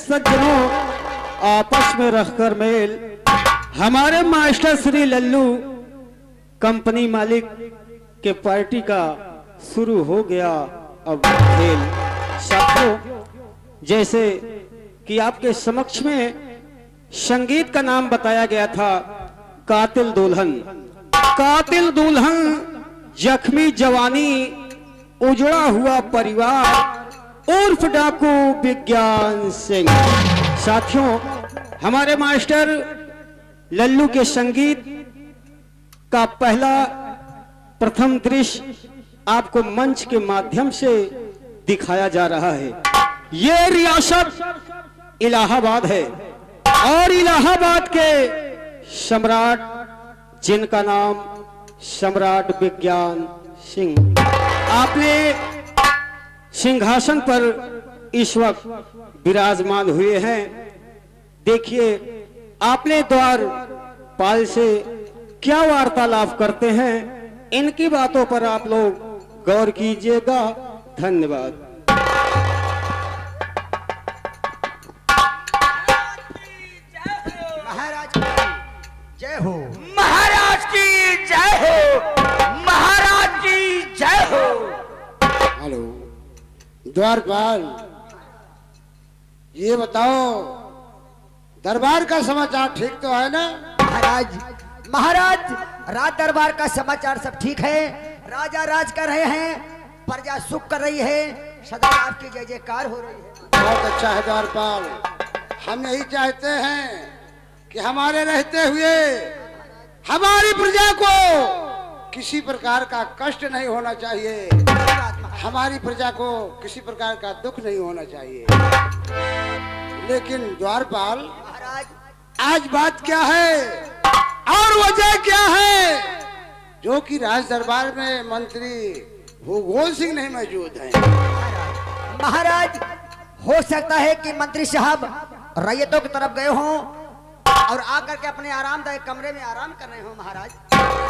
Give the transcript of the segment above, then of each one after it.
सज्जनों, आपस में रखकर मेल, हमारे मास्टर श्री लल्लू कंपनी मालिक के पार्टी का शुरू हो गया अब खेल। साथियों, जैसे कि आपके समक्ष में संगीत का नाम बताया गया था, कातिल दुल्हन। कातिल दुल्हन, जख्मी जवानी, उजड़ा हुआ परिवार उर्फ डाकू विज्ञान सिंह। साथियों, हमारे मास्टर लल्लू के संगीत का पहला प्रथम दृश्य आपको मंच के माध्यम से दिखाया जा रहा है। ये रियासत इलाहाबाद है और इलाहाबाद के सम्राट, जिनका नाम सम्राट विज्ञान सिंह, आपने सिंहासन पर इस वक्त विराजमान हुए हैं। देखिए, आपने द्वारपाल से क्या वार्तालाप करते हैं, इनकी बातों पर आप लोग गौर कीजिएगा। धन्यवाद। जय हो महाराज की जय हो, महाराज की जय हो। हेलो द्वारपाल, ये बताओ दरबार का समाचार ठीक तो है ना? महाराज, महाराज राज दरबार का समाचार सब ठीक है। राजा राज कर रहे हैं, प्रजा सुख कर रही है, सदा आपकी जय जयकार हो रही है। बहुत अच्छा है द्वारपाल, हम यही चाहते हैं कि हमारे रहते हुए हमारी प्रजा को किसी प्रकार का कष्ट नहीं होना चाहिए, हमारी प्रजा को किसी प्रकार का दुख नहीं होना चाहिए। लेकिन द्वारपाल, महाराज आज बात क्या है और वजह क्या है जो कि राज दरबार में मंत्री भूगोल सिंह नहीं मौजूद हैं? महाराज, हो सकता है कि मंत्री साहब रैयतों की तरफ गए हों और आकर के अपने आरामदायक कमरे में आराम कर रहे हो। महाराज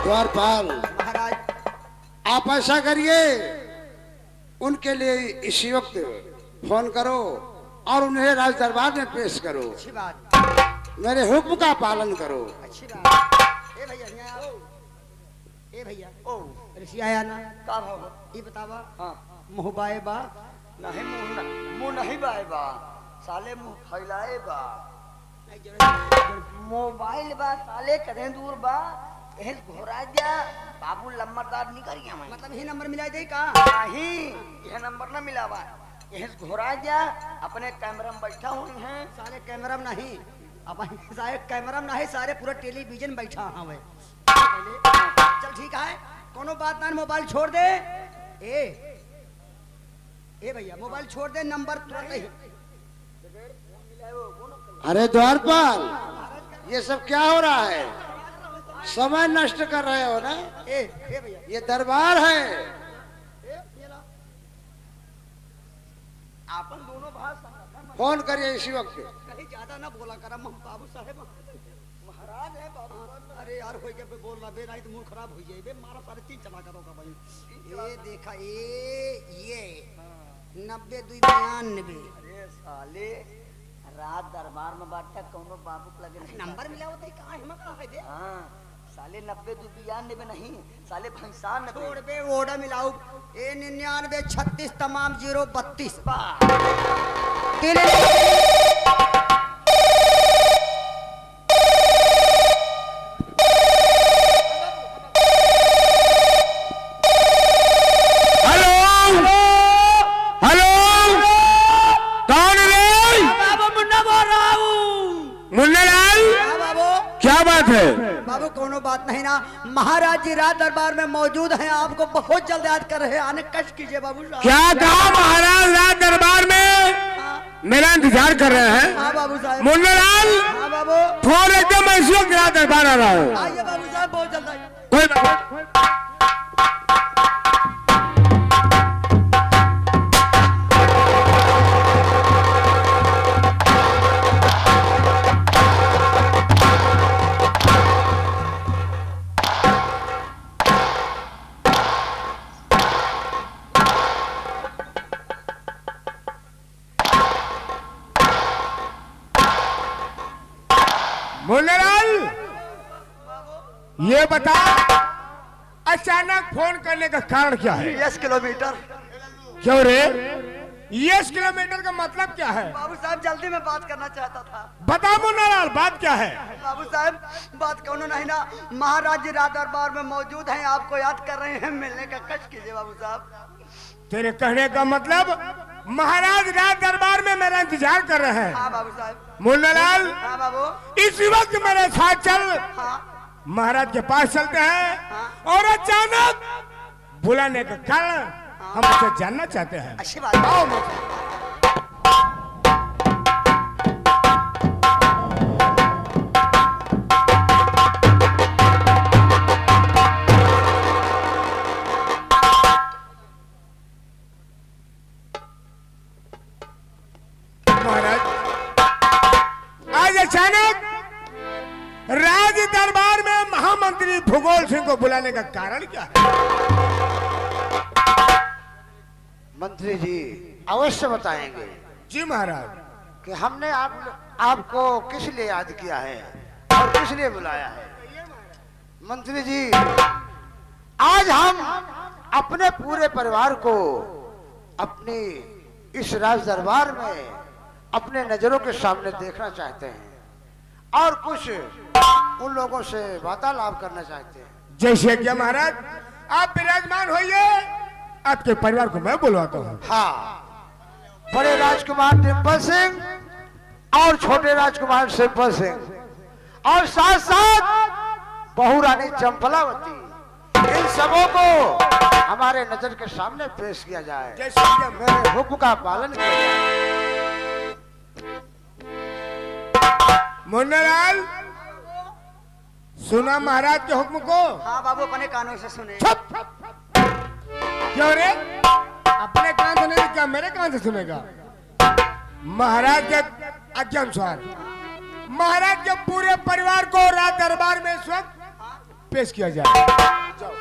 द्वारपाल, महाराज आप ऐसा करिए, उनके लिए इसी वक्त फोन करो और उन्हें राज दरबार में पेश करो। अच्छी बात, मेरे हुक्म का पालन करो। अच्छी बात। ए भैया यहाँ आओ। ए भैया ओ ऋषि आया ना? का भाव? ये बतावा। हाँ, मुँह बाए बा नहीं मुंह नहीं बाए बा, साले मुंह फैलाए बा। मोबाइल बा साले करें दूर बा, एहल घोरा दिया बाबू लम्बरदार नहीं करिया मैं। मतलब ही नंबर मिला दे का? नहीं, यह नंबर ना मिला बा, एहल घोरा दिया अपने कैमरा में बैठा हुई हैं। सारे कैमरा में नहीं, अब सारे कैमरा में नहीं, सारे पूरा टेलीविजन बैठा हाँ वे। चल ठीक है, कोनो बात ना, मोबाइल छोड़ दे। ए भैया मोबाइल छोड़ दे, नंबर तुरंत ही। अरे द्वारपाल, ये सब क्या हो रहा है? समय नष्ट कर रहे हो ना? ए भैया ये दरबार है। अपन दोनों भाई फोन करिए इसी वक्त। कहीं ज्यादा ना बोला कर, हम बाबू साहेब महाराज है बाबू। अरे यार हो के बोल रहा बे, नहीं तो मूड खराब हो जाए बे, मारा साढ़े 3 चला करोगा भाई। ये देखा ये 90 2 92। अरे साले रात दरबार में बाटा कौनो बाबू के लगे नहीं नंबर मिला होता है कहाँ हिम्मत कहाँ है दे? हाँ, साले 90 2 92 नहीं, साले भैंसान छोड़ बे, ओडा मिलाऊ। 99 36 तमाम 032। बाबू कोनो बात नहीं ना, महाराज जी रात दरबार में मौजूद हैं, आपको बहुत जल्द याद कर रहे हैं, आने कष्ट कीजिए बाबू साहब। क्या कहा महाराज? रात दरबार में मेरा इंतजार कर रहे हैं। हाँ बाबू साहब। मुन्नालाल, हाँ बाबू, फोन एकदम इस वक्त रात दरबार आ रहा हूँ। आइए बाबू साहब, बहुत जल्द आइए। कोई बात नहीं। ये बता अचानक फोन करने का कारण क्या है? 10 किलोमीटर। क्यों रे? 10 किलोमीटर का मतलब क्या है? बाबू साहब जल्दी में बात करना चाहता था। बता मुन्नालाल, बात क्या है? बाबू साहब बात कौन नहीं ना, महाराज जी राज दरबार में मौजूद हैं, आपको याद कर रहे हैं, मिलने का कष्ट कीजिए बाबू साहब। तेरे कहने का मतलब महाराज राज दरबार में मेरा इंतजार कर रहे हैं। हाँ बाबू साहब। मुन्नालाल, हाँ बाबू। इस वक्त मेरे साथ चल, हाँ महाराज के पास चलते हैं और अचानक बुलाने का कारण हम उसे जानना चाहते हैं। अच्छी बात है। आओ मुझे। महाराज, आज अचानक राज दरबार में महामंत्री भूगोल सिंह को बुलाने का कारण क्या है? मंत्री जी अवश्य बताएंगे जी महाराज। कि हमने आपको किस लिए याद किया है और किस लिए बुलाया है। मंत्री जी, आज हम अपने पूरे परिवार को अपनी इस राज दरबार में अपने नजरों के सामने देखना चाहते हैं और कुछ उन लोगों से वार्तालाप करना चाहते हैं। जैसे क्या महाराज, आप विराजमान होइए, आपके परिवार को मैं बुलवाता हूँ। हाँ, बड़े राजकुमार डिम्पल सिंह और छोटे राजकुमार सिंपल सिंह और साथ साथ बहू रानी चंपलावती, इन सबों को हमारे नजर के सामने पेश किया जाए। जैसे क्या मेरे हुक्म का पालन किया जाए। मुन्नालाल, सुना महाराज के हुक्म को? हाँ बाबू अपने कानों से सुने। क्यों रे? अपने कान से नहीं, क्या मेरे कान से सुनेगा? महाराज के आज्ञा अनुसार महाराज के पूरे परिवार को राज दरबार में इस वक्त पेश किया जाए। जाओ।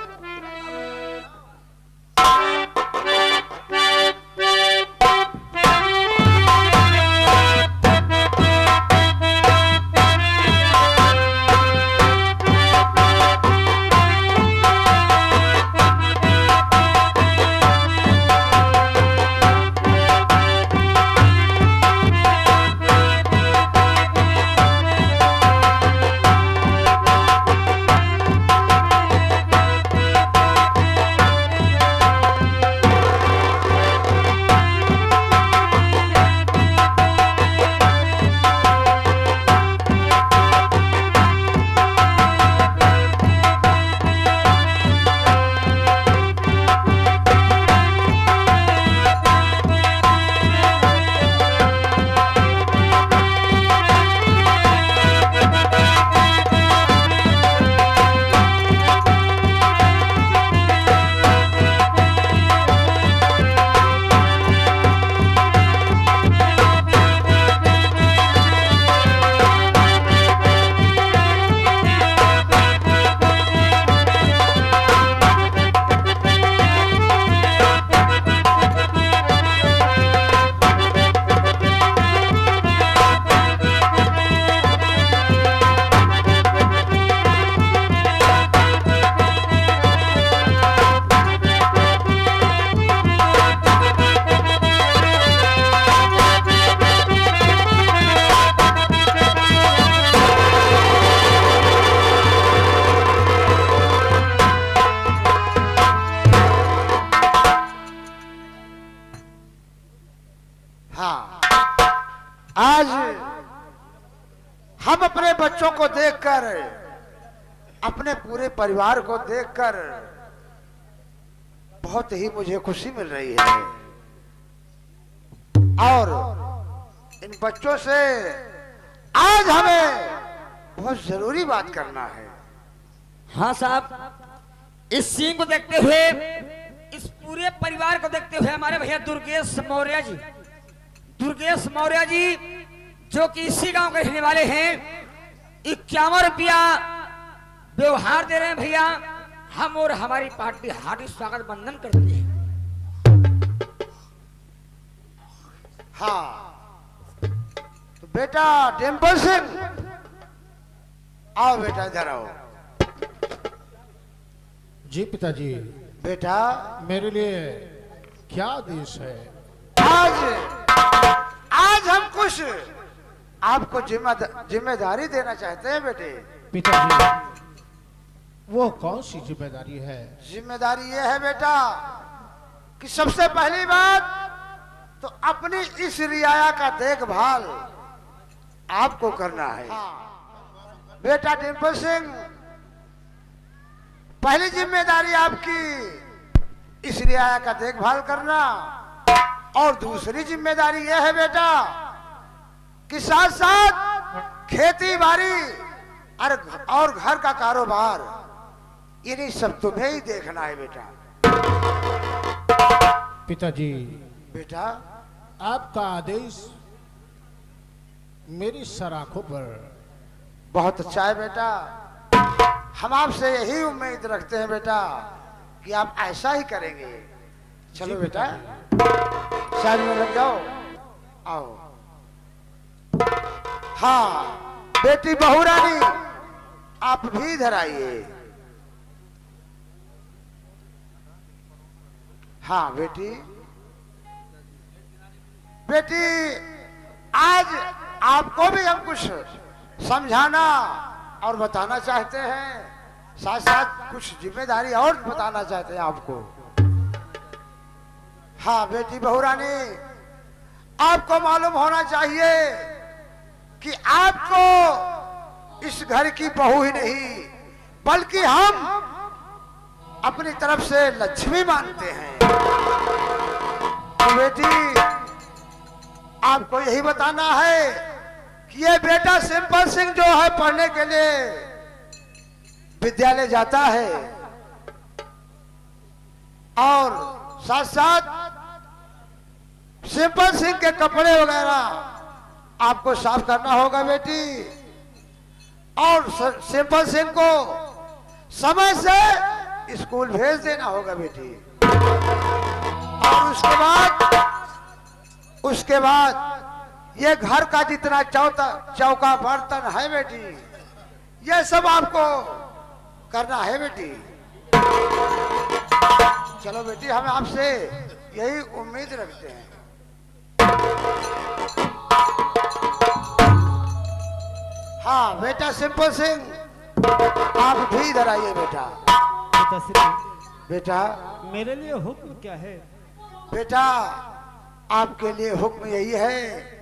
हाँ, आज हम अपने बच्चों को देखकर, अपने पूरे परिवार को देखकर बहुत ही मुझे खुशी मिल रही है और इन बच्चों से आज हमें बहुत जरूरी बात करना है। हाँ साहब, इस सीन को देखते हुए, इस पूरे परिवार को देखते हुए हमारे भैया दुर्गेश मौर्य जी जो कि इसी गांव के रहने वाले हैं, 51 रुपया व्यवहार दे रहे हैं भैया। हम और हमारी पार्टी हार्दिक स्वागत बंधन करती है। हाँ, तो बेटा डिम्पल सिंह, आओ बेटा इधर आओ। जी पिताजी, बेटा मेरे लिए क्या आदेश है? आज हम कुछ आपको जिम्मेदारी देना चाहते हैं बेटे। पिताजी, वो कौन सी जिम्मेदारी है? जिम्मेदारी ये है बेटा कि सबसे पहली बात तो अपनी इस रियाया का देखभाल आपको करना है। बेटा डिम्पल सिंह, पहली जिम्मेदारी आपकी इस रियाया का देखभाल करना, और दूसरी जिम्मेदारी यह है बेटा कि साथ साथ खेती बाड़ी और घर का कारोबार, इन्हीं सब तुम्हें ही देखना है बेटा। पिताजी, बेटा आपका आदेश मेरी सराखों पर। बहुत अच्छा है बेटा, हम आपसे यही उम्मीद रखते हैं बेटा कि आप ऐसा ही करेंगे। चलो बेटा, साइड में लग जाओ, आओ। हाँ बेटी बहू रानी, आप भी इधर आइए। हाँ बेटी, बेटी आज आपको भी हम कुछ समझाना और बताना चाहते हैं, साथ साथ कुछ जिम्मेदारी और बताना चाहते हैं आपको। हाँ बेटी बहू रानी, आपको मालूम होना चाहिए कि आपको इस घर की बहू ही नहीं बल्कि हम अपनी तरफ से लक्ष्मी मानते हैं। तो बेटी आपको यही बताना है कि ये बेटा सिंपल सिंह जो है पढ़ने के लिए विद्यालय जाता है, और साथ साथ सिंपल सिंह के कपड़े वगैरह आपको साफ करना होगा बेटी, और सिंपल सिंह को समय से स्कूल भेज देना होगा बेटी। और उसके बाद ये घर का जितना चौका बर्तन है बेटी, ये सब आपको करना है बेटी। चलो बेटी, हम आपसे यही उम्मीद रखते हैं। हाँ बेटा सिंपल सिंह, आप भी इधर आइए बेटा। बेटा मेरे लिए हुक्म क्या है? बेटा आपके लिए हुक्म यही है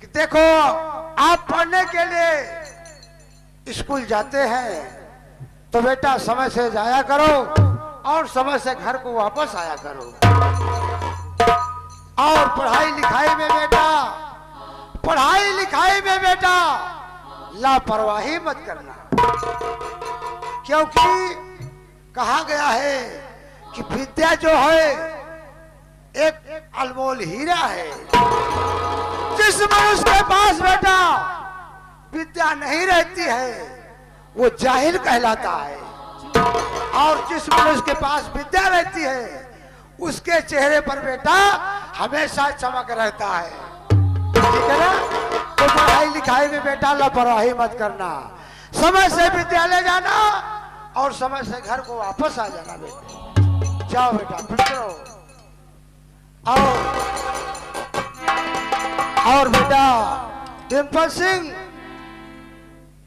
कि देखो, आप पढ़ने के लिए स्कूल जाते हैं तो बेटा समय से जाया करो और समय से घर को वापस आया करो। और पढ़ाई लिखाई में बेटा लापरवाही मत करना, क्योंकि कहा गया है कि विद्या जो है एक अनमोल हीरा है। जिस मनुष्य के पास बेटा विद्या नहीं रहती है वो जाहिल कहलाता है, और जिस मनुष्य के पास विद्या रहती है उसके चेहरे पर बेटा हमेशा चमक रहता है। ठीक है ना? तो पढ़ाई लिखाई में बेटा लापरवाही मत करना, समय से विद्यालय जाना और समय से घर को वापस आ जाना बेटा। जाओ बेटा, फिर करो। और बेटा डिम्पल सिंह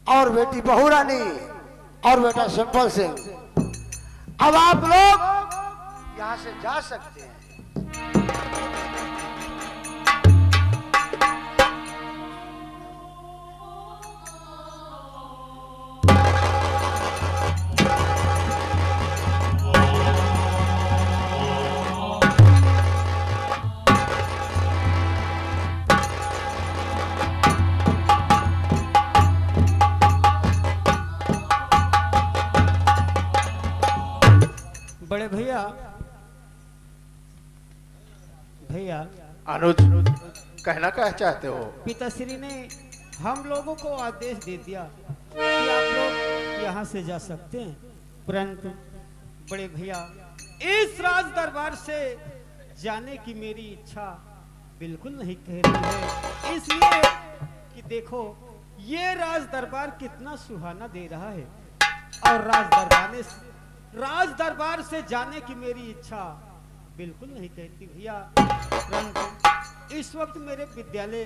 और बेटी बहू रानी और बेटा सिंपल सिंह, अब आप लोग यहाँ से जा सकते हैं। बड़े भैया अनुज, कहना क्या चाहते हो? पिताश्री ने हम लोगों को आदेश दे दिया कि आप लोग यहाँ से जा सकते हैं, परंतु बड़े भैया इस राज दरबार से जाने की मेरी इच्छा बिल्कुल नहीं कह रही है, इसलिए कि देखो ये राज दरबार कितना सुहाना दे रहा है, और राज राज दरबार से जाने की मेरी इच्छा बिल्कुल नहीं कहती भैया, परंतु इस वक्त मेरे विद्यालय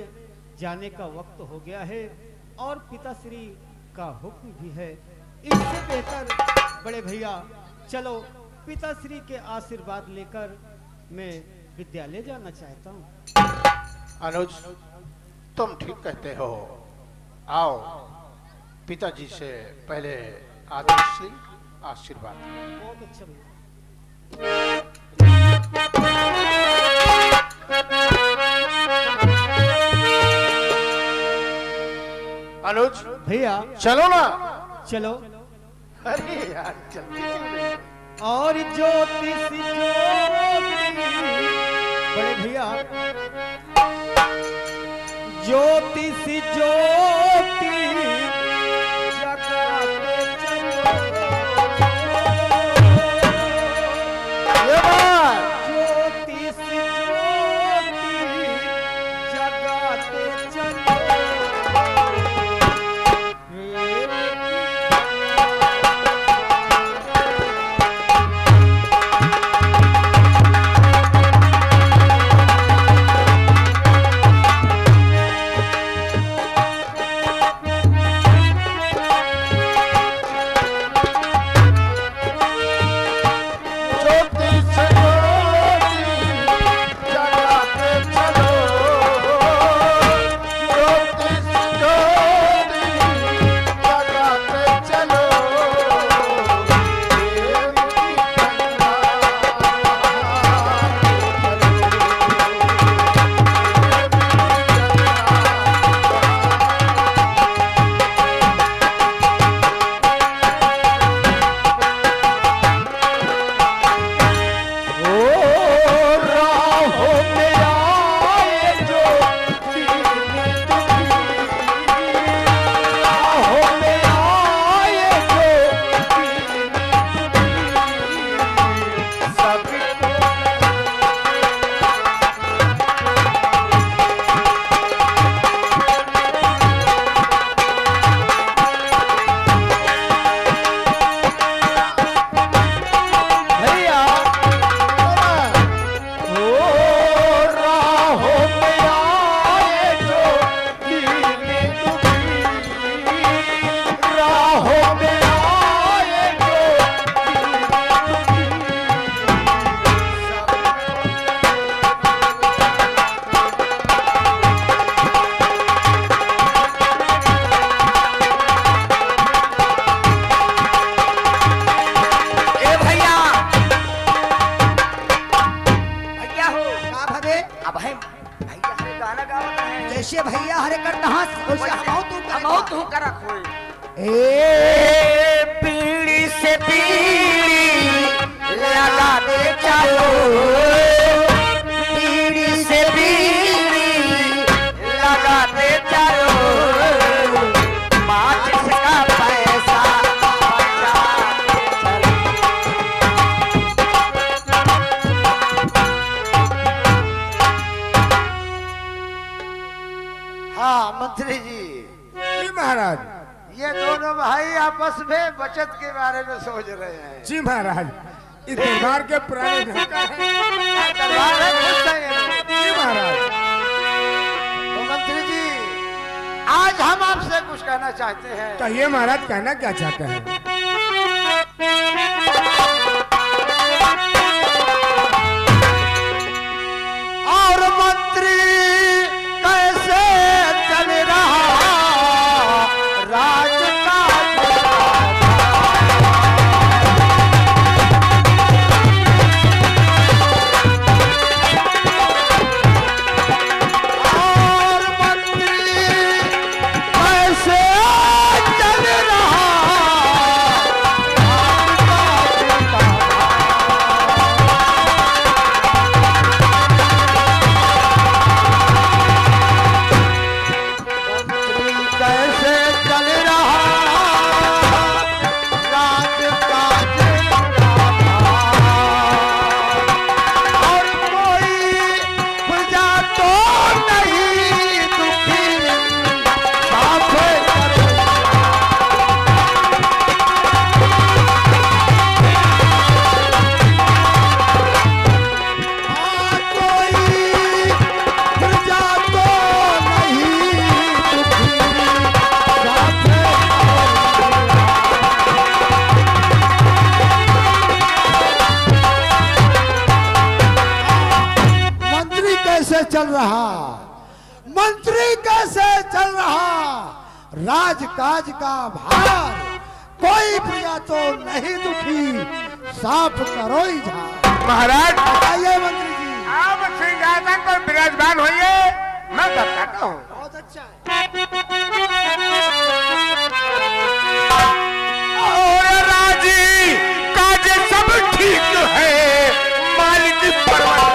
जाने का वक्त हो गया है और पिताश्री का हुक्म भी है। इससे बेहतर बड़े भैया चलो पिताश्री के आशीर्वाद लेकर मैं विद्यालय जाना चाहता हूँ। अनुज, तुम ठीक कहते हो। आओ पिताजी से पहले आदेश से आशीर्वाद। बहुत अच्छा भैया। अनुज भैया चलो ना। चलो। अरे यार जल्दी क्यों नहीं? और ज्योति सी ज्योति, बड़े भैया ज्योति सी ज्योति जगाते चलो, ये बात ज्योति सी ज्योति जगाते चलो। जैसे भैया हरे करता हाँ तू कर रखो। ए पीढ़ी से पीढ़ी लगा दे चलो, पीढ़ी से पीढ़ी लगा दे चलो, माचिस का पैसा हाँ मंत्री जी, जी महाराज। ये दोनों भाई आपस में बचत के बारे में सोच रहे हैं। जी महाराज, इस दरबार के पुराने धक्का है। दरबार है, खुश हैं ये लोग। जी महाराज। तो मंत्री जी, आज हम आपसे कुछ कहना चाहते हैं। कहिए महाराज, कहना क्या चाहते हैं? और मंत्री कैसे चल रहा राज का और मंत्री कैसे चल रहा राज का चल रहा, मंत्री कैसे चल रहा, राजकाज का भार, कोई प्रजा तो नहीं दुखी, साफ करो इजहार। महाराज बताइए मंत्री जी। आप सिंहासन पर विराजमान होइए, मैं बताता हूँ। बहुत अच्छा है। और राजी काज सब ठीक है, मालिक परवत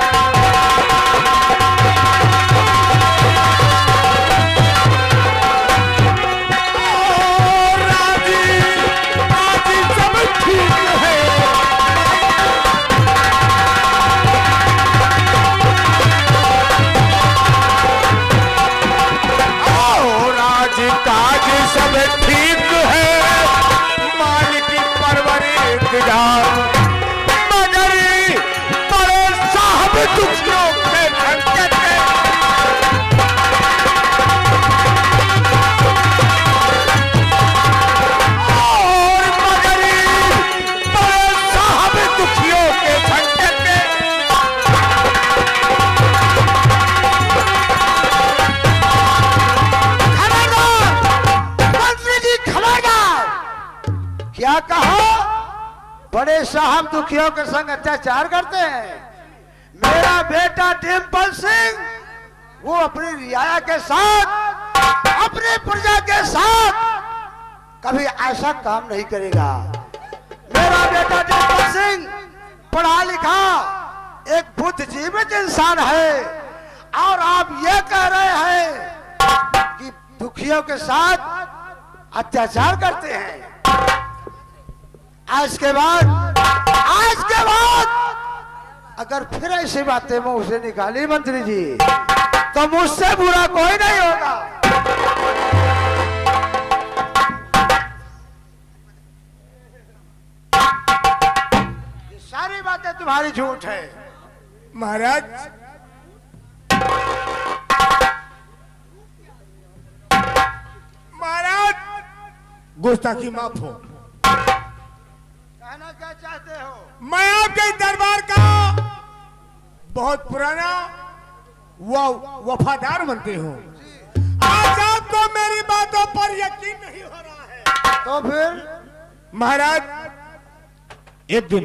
काज सब ठीक है, मालिक परवरिश मगर बड़े साहब दुखियों के संकट और मगर बड़े साहब दुखियों के संकट क्या कहा? बड़े साहब दुखियों के संग अत्याचार करते हैं। मेरा बेटा डिम्पल सिंह वो अपनी रियाया के साथ, अपनी प्रजा के साथ कभी ऐसा काम नहीं करेगा। मेरा बेटा डिम्पल सिंह पढ़ा लिखा एक बुद्धिजीवित इंसान है, और आप ये कह रहे हैं कि दुखियों के साथ अत्याचार करते हैं। आज के बाद अगर फिर ऐसी बातें मुंह से निकाली मंत्री जी, तो मुझसे बुरा कोई नहीं होगा। ये सारी बातें तुम्हारी झूठ है। महाराज महाराज गुस्ताखी माफ हो। कहना क्या चाहते हो? मैं आपके दरबार का बहुत पुराना वफादार मंत्री हूँ। आज आपको मेरी बातों पर यकीन नहीं हो रहा है, तो फिर महाराज एक दिन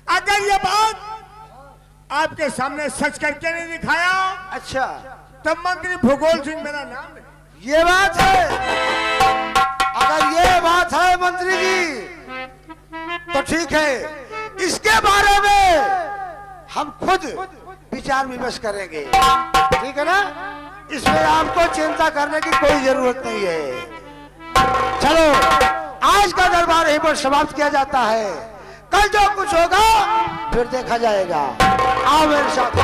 अगर ये बात आपके सामने सच करके नहीं दिखाया, अच्छा तब मंत्री भूगोल सिंह मेरा नाम है। ये बात है। अगर ये बात है मंत्री जी तो ठीक है, इसके बारे में हम खुद विचार विमर्श करेंगे, ठीक है ना? इसमें आपको चिंता करने की कोई जरूरत नहीं है। चलो आज का दरबार यहीं पर समाप्त किया जाता है। कल जो कुछ होगा फिर देखा जाएगा। आओ मेरे साथ।